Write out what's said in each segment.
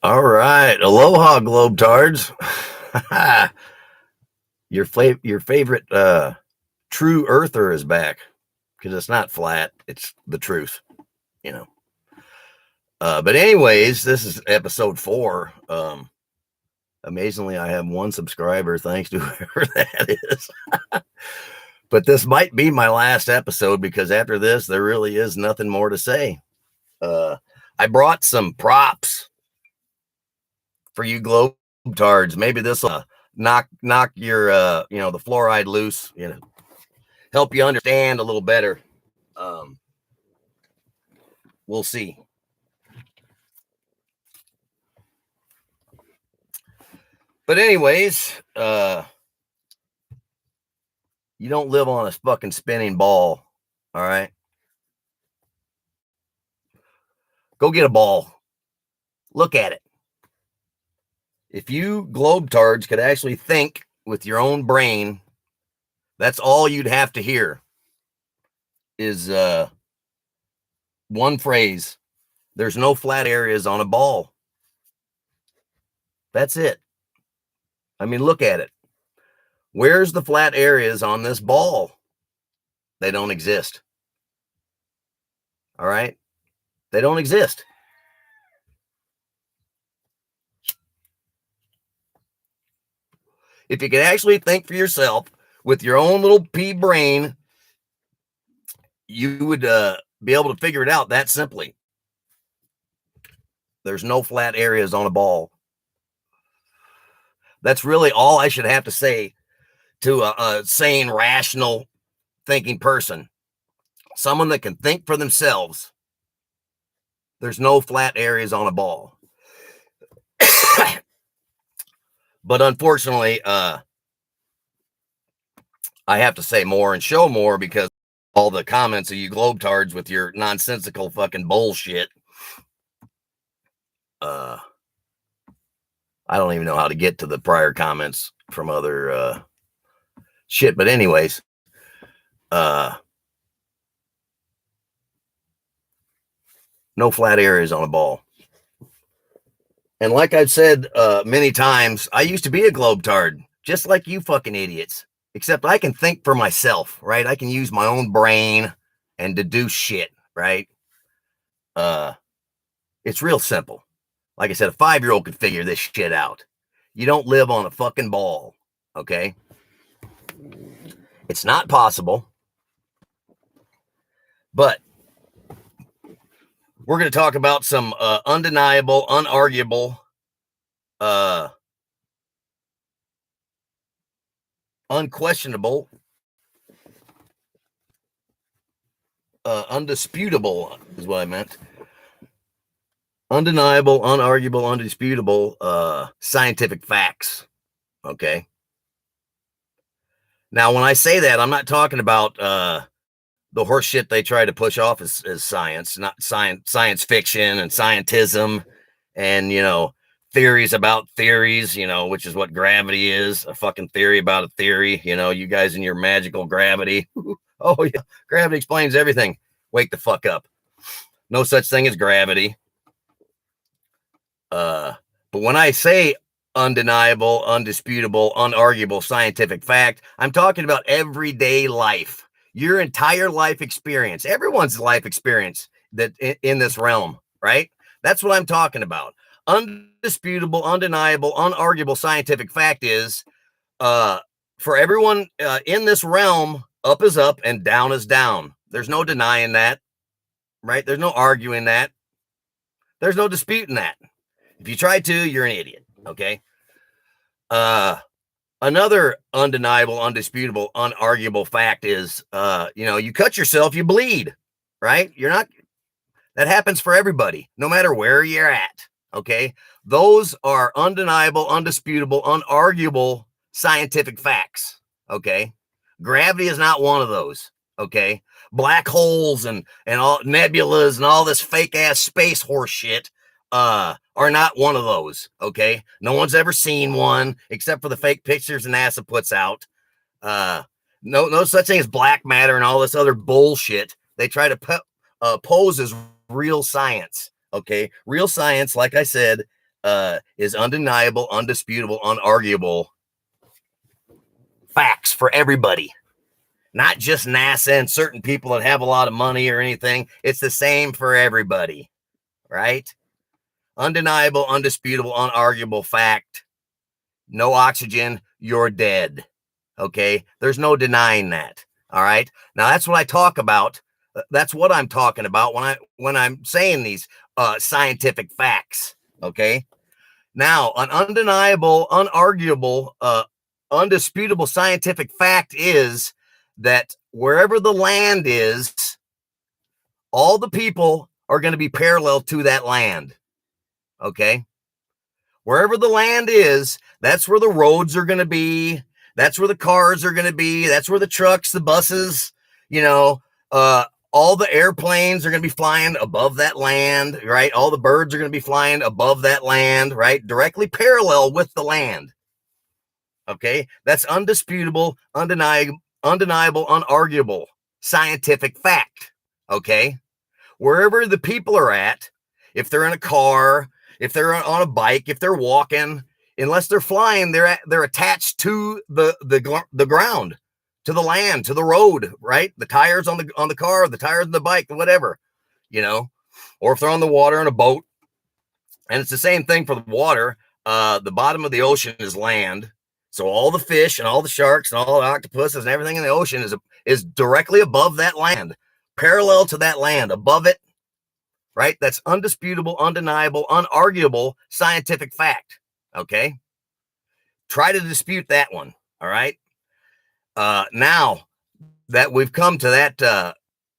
All right, aloha, globetards. Your favorite true earther is back because it's not flat; it's the truth, you know. But anyways, this is episode 4. Amazingly, I have 1 subscriber, thanks to whoever that is. But this might be my last episode because after this, there really is nothing more to say. I brought some props for you globetards. Maybe this will knock your the fluoride loose, help you understand a little better. We'll see. But anyways, you don't live on a fucking spinning ball. All right, go get a ball, look at it. If you globetards could actually think with your own brain, that's all you'd have to hear is one phrase: there's no flat areas on a ball. That's it. I mean, look at it. Where's the flat areas on this ball? They don't exist. All right? They don't exist. If you could actually think for yourself with your own little pea brain, you would be able to figure it out that simply. There's no flat areas on a ball. That's really all I should have to say to a sane, rational thinking person. Someone that can think for themselves. There's no flat areas on a ball. But unfortunately, I have to say more and show more because all the comments of you globetards with your nonsensical fucking bullshit. I don't even know how to get to the prior comments from other shit. But anyways, no flat areas on a ball. And like I've said many times, I used to be a globetard, just like you fucking idiots. Except I can think for myself, right? I can use my own brain and deduce shit, right? It's real simple. Like I said, a 5-year-old could figure this shit out. You don't live on a fucking ball, okay? It's not possible. But we're going to talk about some undeniable, unarguable, unquestionable, undisputable is what I meant. Undeniable, unarguable, undisputable scientific facts. Okay. Now, when I say that, I'm not talking about the horse shit they try to push off as science, not science fiction and scientism and, theories about theories, which is what gravity is, a fucking theory about a theory, you guys and your magical gravity. Oh, yeah, gravity explains everything. Wake the fuck up. No such thing as gravity. But when I say undeniable, undisputable, unarguable scientific fact, I'm talking about everyday life, your entire life experience, everyone's life experience that in this realm, right? That's what I'm talking about. Undisputable, undeniable, unarguable scientific fact is for everyone in this realm, up is up and down is down. There's no denying that, right? There's no arguing that. There's no disputing that. If you try to, you're an idiot, okay? Another undeniable, undisputable, unarguable fact is, you cut yourself, you bleed, right? That happens for everybody, no matter where you're at, okay? Those are undeniable, undisputable, unarguable scientific facts, okay? Gravity is not one of those, okay? Black holes and all nebulas and all this fake ass space horse shit are not one of those, okay? No one's ever seen one except for the fake pictures NASA puts out. No such thing as black matter and all this other bullshit. They try to pose as real science, okay? Real science, like I said, is undeniable, undisputable, unarguable facts for everybody, not just NASA and certain people that have a lot of money or anything. It's the same for everybody, right? Undeniable, undisputable, unarguable fact. No oxygen, you're dead. Okay? There's no denying that. All right? Now that's what I talk about. That's what I'm talking about when I'm saying these scientific facts. Okay? Now, an undeniable, unarguable, undisputable scientific fact is that wherever the land is, all the people are going to be parallel to that land. Okay? Wherever the land is, that's where the roads are going to be. That's where the cars are going to be. That's where the trucks, the buses, all the airplanes are going to be flying above that land, right? All the birds are going to be flying above that land, right? Directly parallel with the land. Okay? That's undisputable, undeniable, unarguable scientific fact. Okay? Wherever the people are at, if they're in a car, if they're on a bike, if they're walking, unless they're flying, they're attached to the ground, to the land, to the road, right? The tires on the car, the tires on the bike, whatever, or if they're on the water in a boat. And it's the same thing for the water. The bottom of the ocean is land. So all the fish and all the sharks and all the octopuses and everything in the ocean is directly above that land, parallel to that land, above it. Right? That's undisputable, undeniable, unarguable scientific fact. Okay? Try to dispute that one. All right? Now that we've come to that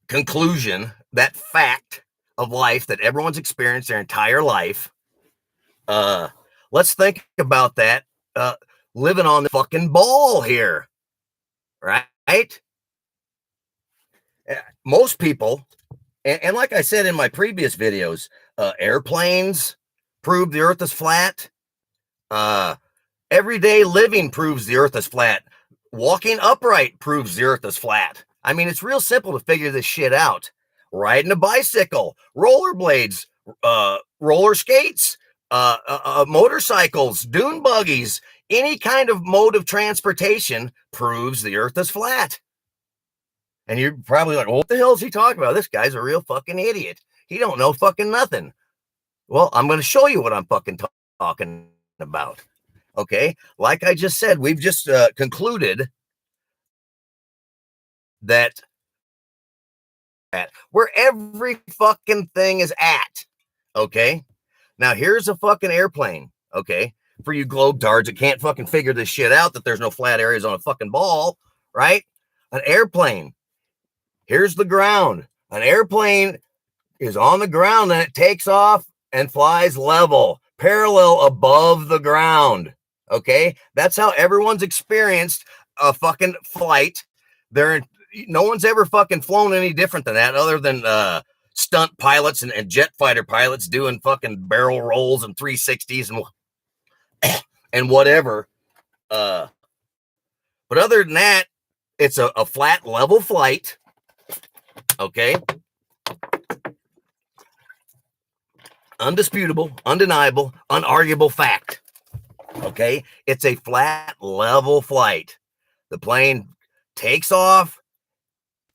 conclusion, that fact of life that everyone's experienced their entire life, let's think about that living on the fucking ball here. Right? Most people, and like I said in my previous videos, airplanes prove the earth is flat. Everyday living proves the earth is flat. Walking upright proves the earth is flat. I mean, it's real simple to figure this shit out. Riding a bicycle, rollerblades, roller skates, motorcycles, dune buggies, any kind of mode of transportation proves the earth is flat. And you're probably like, well, what the hell is he talking about? This guy's a real fucking idiot. He don't know fucking nothing. Well, I'm going to show you what I'm fucking talking about. Okay? Like I just said, we've just concluded that where every fucking thing is at. Okay? Now, here's a fucking airplane. Okay? For you globetards that can't fucking figure this shit out, that there's no flat areas on a fucking ball, right? An airplane. Here's the ground. An airplane is on the ground and it takes off and flies level, parallel above the ground. Okay? That's how everyone's experienced a fucking flight. No one's ever fucking flown any different than that, other than stunt pilots and jet fighter pilots doing fucking barrel rolls and 360s and whatever. But other than that, it's a flat level flight. Okay. Undisputable, undeniable, unarguable fact. Okay. It's a flat level flight. The plane takes off,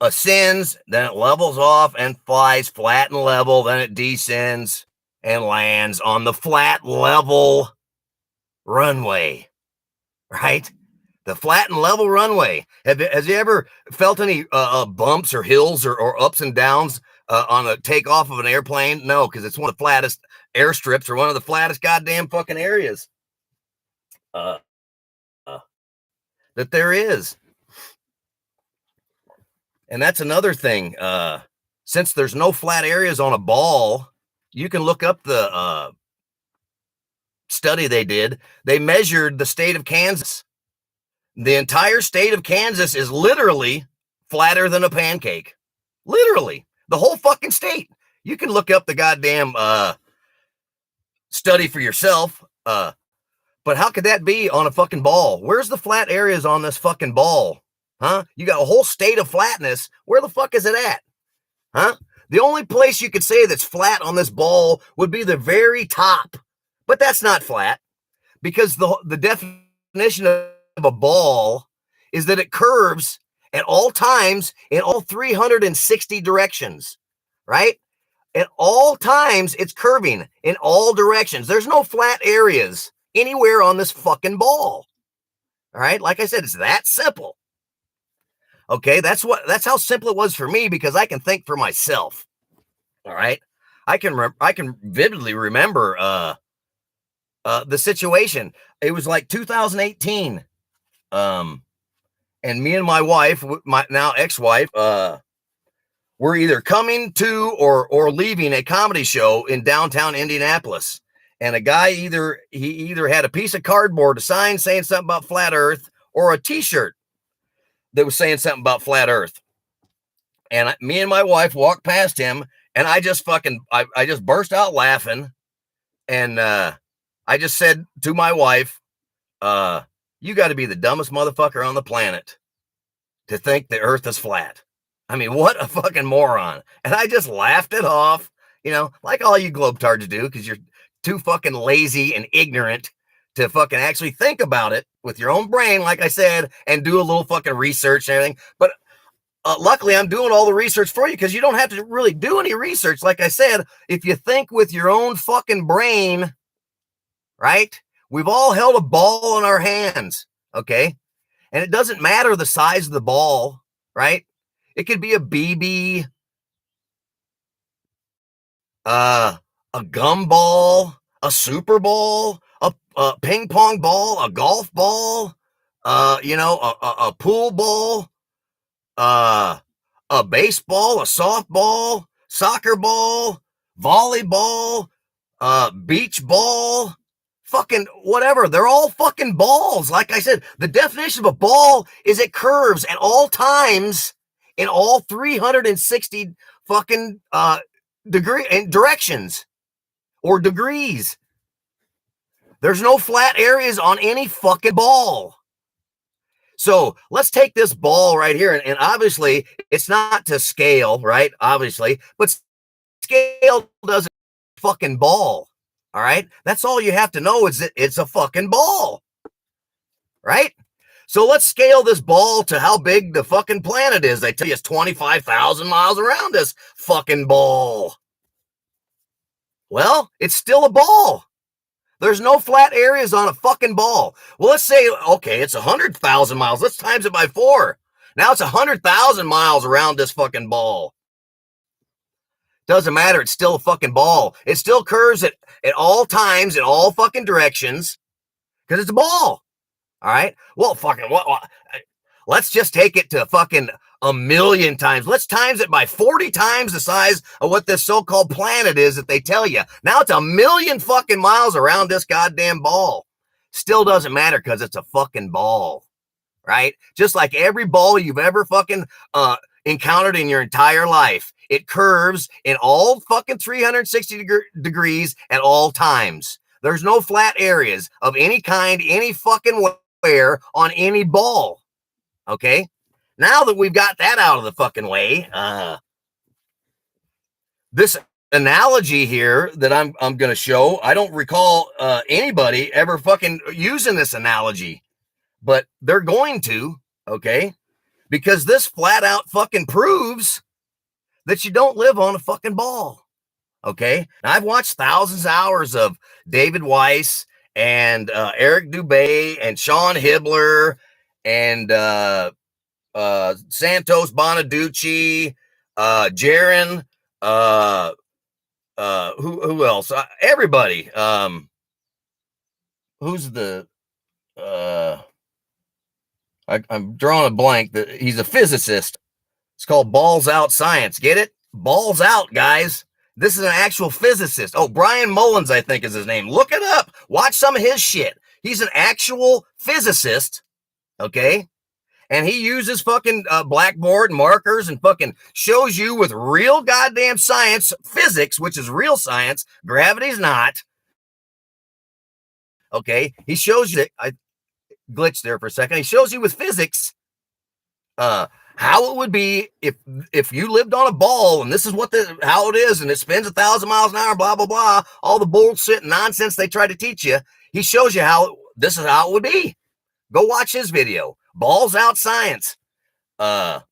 ascends, then it levels off and flies flat and level. Then it descends and lands on the flat level runway. Right? The flat and level runway. Has you ever felt any bumps or hills or ups and downs on a takeoff of an airplane? No, because it's one of the flattest airstrips or one of the flattest goddamn fucking areas that there is. And that's another thing. Since there's no flat areas on a ball, you can look up the study they did. They measured the state of Kansas. The entire state of Kansas is literally flatter than a pancake. Literally. The whole fucking state. You can look up the goddamn study for yourself. But how could that be on a fucking ball? Where's the flat areas on this fucking ball? Huh? You got a whole state of flatness. Where the fuck is it at? Huh? The only place you could say that's flat on this ball would be the very top. But that's not flat, because the definition of a ball is that it curves at all times in all 360 directions, right? At all times, it's curving in all directions. There's no flat areas anywhere on this fucking ball. All right. Like I said, it's that simple. Okay. That's how simple it was for me, because I can think for myself. All right. I can vividly remember the situation. It was like 2018. And me and my wife, my now ex-wife, we're either coming to or leaving a comedy show in downtown Indianapolis. And a guy either had a piece of cardboard, a sign saying something about flat earth, or a t-shirt that was saying something about flat earth. And me and my wife walked past him, and I just burst out laughing. And I just said to my wife, you got to be the dumbest motherfucker on the planet to think the earth is flat. I mean, what a fucking moron. And I just laughed it off, like all you globetards do, because you're too fucking lazy and ignorant to fucking actually think about it with your own brain, like I said, and do a little fucking research and everything. But luckily, I'm doing all the research for you, because you don't have to really do any research. Like I said, if you think with your own fucking brain, right? We've all held a ball in our hands, okay? And it doesn't matter the size of the ball, right? It could be a BB, a gum ball, a super ball, a ping pong ball, a golf ball, a pool ball, a baseball, a softball, soccer ball, volleyball, beach ball, fucking whatever. They're all fucking balls. Like I said, the definition of a ball is it curves at all times in all 360 fucking directions or degrees. There's no flat areas on any fucking ball. So let's take this ball right here, and obviously it's not to scale, right? Obviously, but scale doesn't fucking ball. All right. That's all you have to know, is that it's a fucking ball. Right. So let's scale this ball to how big the fucking planet is. They tell you it's 25,000 miles around this fucking ball. Well, it's still a ball. There's no flat areas on a fucking ball. Well, let's say, okay, it's 100,000 miles. Let's times it by 4. Now it's 100,000 miles around this fucking ball. Doesn't matter. It's still a fucking ball. It still curves at all times, in all fucking directions, because it's a ball. All right. Well, fucking what? Let's just take it to fucking 1,000,000 times. Let's times it by 40 times the size of what this so-called planet is that they tell you. Now it's 1,000,000 fucking miles around this goddamn ball. Still doesn't matter, because it's a fucking ball. Right? Just like every ball you've ever fucking encountered in your entire life. It curves in all fucking 360 degrees at all times. There's no flat areas of any kind, any fucking where on any ball. Okay? Now that we've got that out of the fucking way, this analogy here that I'm going to show, I don't recall anybody ever fucking using this analogy, but they're going to, okay? Because this flat out fucking proves that you don't live on a fucking ball. Okay. Now, I've watched thousands of hours of David Weiss and Eric Dubay and Sean Hibbler and Santos Bonaducci, Jaron, who else? Everybody. Who's the I'm drawing a blank. He's a physicist. It's called Balls Out Science. Get it? Balls out, guys. This is an actual physicist. Oh, Brian Mullins, I think is his name. Look it up. Watch some of his shit. He's an actual physicist, okay? And he uses fucking blackboard and markers and fucking shows you with real goddamn science, physics, which is real science. Gravity's not. Okay? He shows you, I glitched there for a second. He shows you with physics how it would be if you lived on a ball, and this is how it is, and it spins 1,000 miles an hour, blah blah blah, all the bullshit and nonsense they try to teach you. He shows you how this is how it would be. Go watch his video, Balls Out Science. But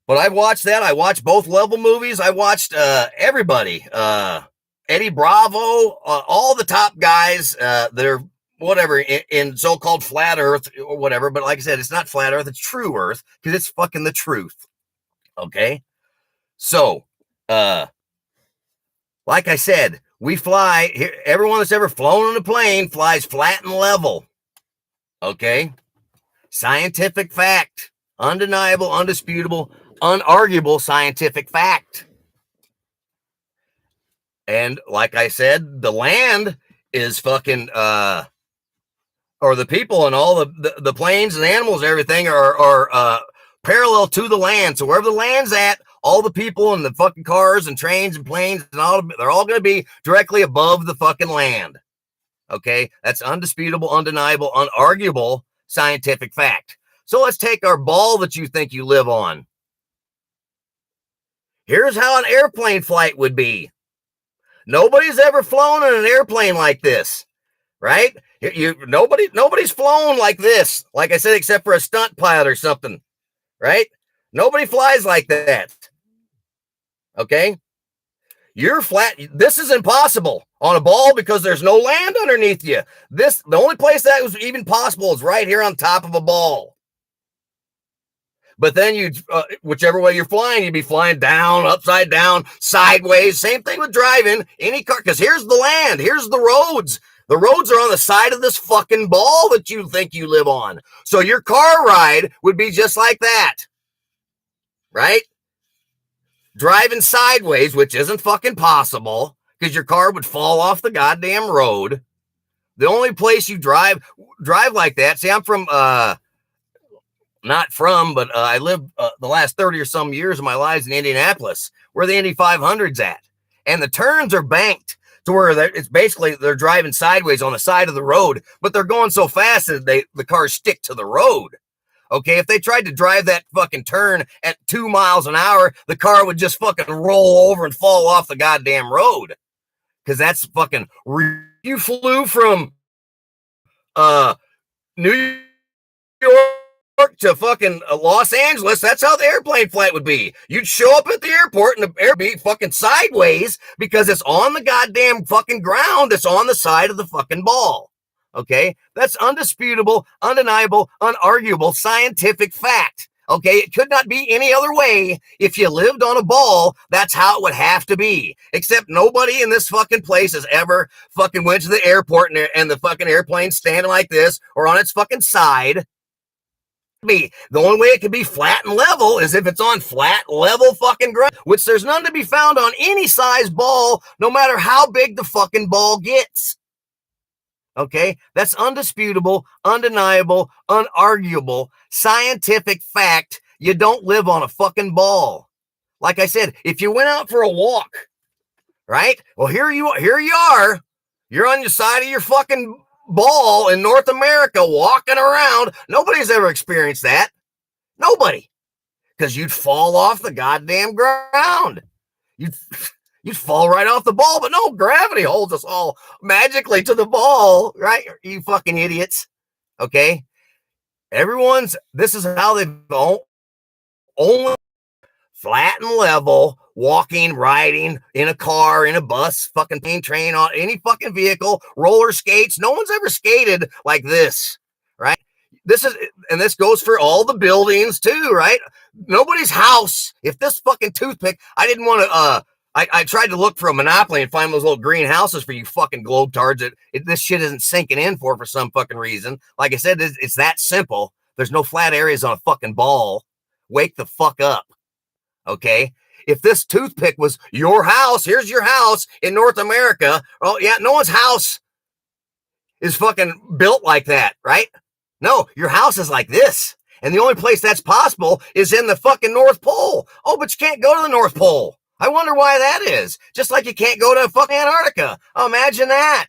I've watched that. I watched both Level movies. I watched everybody, Eddie Bravo, all the top guys that are whatever in so-called flat earth or whatever. But like I said, it's not flat earth, it's true earth, because it's fucking the truth. Okay. So, like I said, we fly here. Everyone that's ever flown on a plane flies flat and level. Okay. Scientific fact, undeniable, undisputable, unarguable scientific fact. And like I said, the land is fucking or the people and all the planes and animals and everything are parallel to the land. So wherever the land's at, all the people and the fucking cars and trains and planes and all, they're all going to be directly above the fucking land. Okay, that's undisputable, undeniable, unarguable scientific fact. So let's take our ball that you think you live on. Here's how an airplane flight would be. Nobody's ever flown in an airplane like this, right? Nobody's flown like this, like I said, except for a stunt pilot or something, right? Nobody flies like that. Okay? You're flat. This is impossible on a ball because there's no land underneath you. The only place that was even possible is right here on top of a ball. But then whichever way you're flying, you'd be flying down, upside down, sideways. Same thing with driving any car, because here's the land, here's the roads. The roads are on the side of this fucking ball that you think you live on. So your car ride would be just like that, right? Driving sideways, which isn't fucking possible because your car would fall off the goddamn road. The only place you drive like that. See, I'm from, not from, but I lived the last 30 or some years of my lives in Indianapolis, where the Indy 500's at. And the turns are banked to where it's basically they're driving sideways on the side of the road, but they're going so fast that the cars stick to the road. Okay, if they tried to drive that fucking turn at 2 miles an hour, the car would just fucking roll over and fall off the goddamn road. Because that's fucking... You flew from New York to fucking Los Angeles, that's how the airplane flight would be. You'd show up at the airport and the air be fucking sideways because it's on the goddamn fucking ground. It's on the side of the fucking ball. Okay, that's undisputable, undeniable, unarguable scientific fact. Okay, it could not be any other way. If you lived on a ball, that's how it would have to be. Except nobody in this fucking place has ever fucking went to the airport and the fucking airplane's standing like this or on its fucking side. The only way it can be flat and level is if it's on flat, level fucking ground, which there's none to be found on any size ball, no matter how big the fucking ball gets. Okay, that's undisputable, undeniable, unarguable, scientific fact. You don't live on a fucking ball. Like I said, if you went out for a walk, right? Well, here you are. You're on your side of your fucking ball in North America walking around. Nobody's ever experienced that. Nobody. Because you'd fall off the goddamn ground. You'd fall right off the ball, but no, gravity holds us all magically to the ball, right? You fucking idiots. Okay? This is how they've only flat and level, walking, riding, in a car, in a bus, fucking plane, train, on any fucking vehicle, roller skates. No one's ever skated like this, right? This goes for all the buildings too, right? Nobody's house. If this fucking toothpick, I didn't want to, I tried to look for a Monopoly and find those little green houses for you fucking globetards. This shit isn't sinking in for some fucking reason. Like I said, it's that simple. There's no flat areas on a fucking ball. Wake the fuck up. Okay? If this toothpick was your house, here's your house in North America. Oh, yeah, no one's house is fucking built like that, right? No, your house is like this. And the only place that's possible is in the fucking North Pole. Oh, but you can't go to the North Pole. I wonder why that is. Just like you can't go to fucking Antarctica. Oh, imagine that.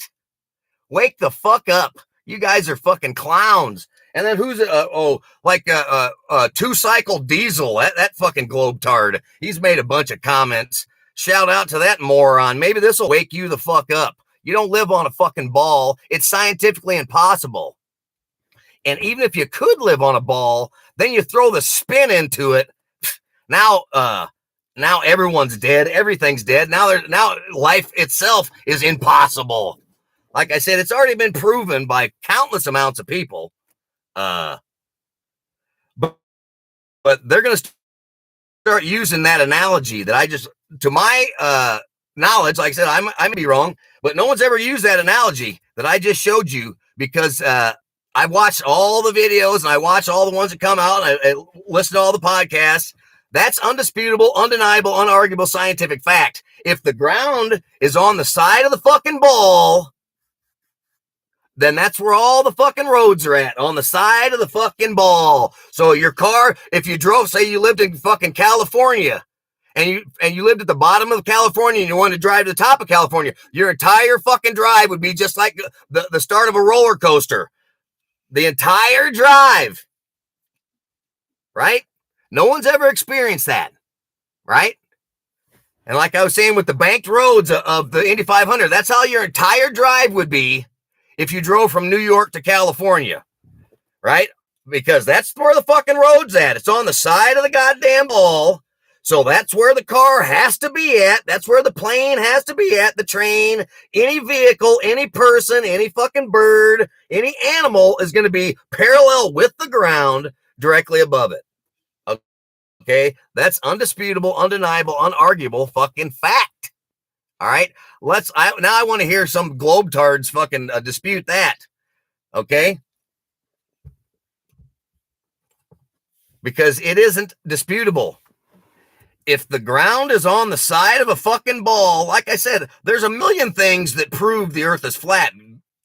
Wake the fuck up. You guys are fucking clowns. And then who's two-cycle diesel, that fucking globetard. He's made a bunch of comments. Shout out to that moron. Maybe this will wake you the fuck up. You don't live on a fucking ball. It's scientifically impossible. And even if you could live on a ball, then you throw the spin into it. Now everyone's dead. Everything's dead. Now life itself is impossible. Like I said, it's already been proven by countless amounts of people. But they're going to start using that analogy that I just, to my knowledge, like I said, I may be wrong, but no one's ever used that analogy that I just showed you, because I watched all the videos and I watched all the ones that come out, and I listened to all the podcasts. That's undisputable, undeniable, unarguable scientific fact. If the ground is on the side of the fucking ball, then that's where all the fucking roads are at, on the side of the fucking ball. So your car, if you drove, say you lived in fucking California, and you lived at the bottom of California and you wanted to drive to the top of California, your entire fucking drive would be just like the start of a roller coaster. The entire drive, right? No one's ever experienced that, right? And like I was saying with the banked roads of the Indy 500, that's how your entire drive would be if you drove from New York to California, right? Because that's where the fucking road's at. It's on the side of the goddamn ball. So that's where the car has to be at. That's where the plane has to be at, the train, any vehicle, any person, any fucking bird, any animal is going to be parallel with the ground directly above it. Okay? That's undisputable, undeniable, unarguable fucking fact. All right? Now I want to hear some globetards fucking dispute that. Okay? Because it isn't disputable. If the ground is on the side of a fucking ball, like I said, there's a million things that prove the earth is flat.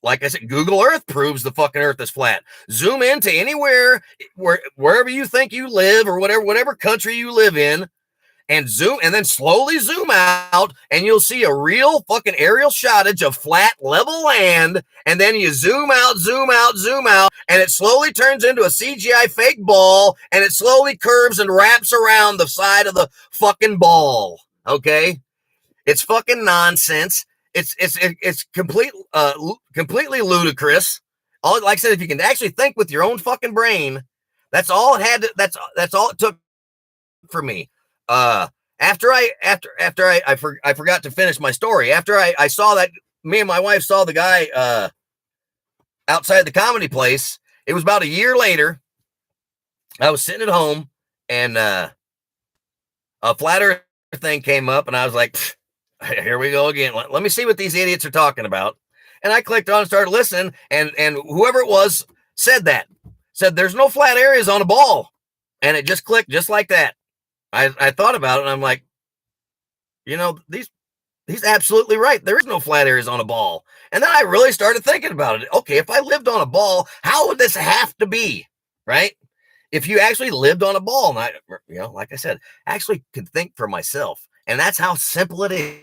Like I said, Google Earth proves the fucking earth is flat. Zoom into anywhere, wherever you think you live, or whatever country you live in, and then slowly zoom out, and you'll see a real fucking aerial shotage of flat, level land. And then you zoom out, and it slowly turns into a CGI fake ball, and it slowly curves and wraps around the side of the fucking ball. Okay, it's fucking nonsense. It's completely ludicrous. Like I said, if you can actually think with your own fucking brain, that's all it had. That's all it took for me. After I forgot to finish my story. After I saw that, me and my wife saw the guy outside the comedy place. It was about a year later. I was sitting at home, and a flat earth thing came up, and I was like, here we go again. Let me see what these idiots are talking about. And I clicked on and started listening, and whoever it was said there's no flat areas on a ball. And it just clicked just like that. I thought about it, and I'm like, he's absolutely right. There is no flat areas on a ball. And then I really started thinking about it. Okay, if I lived on a ball, how would this have to be, right? If you actually lived on a ball, and I, like I said, actually could think for myself. And that's how simple it is.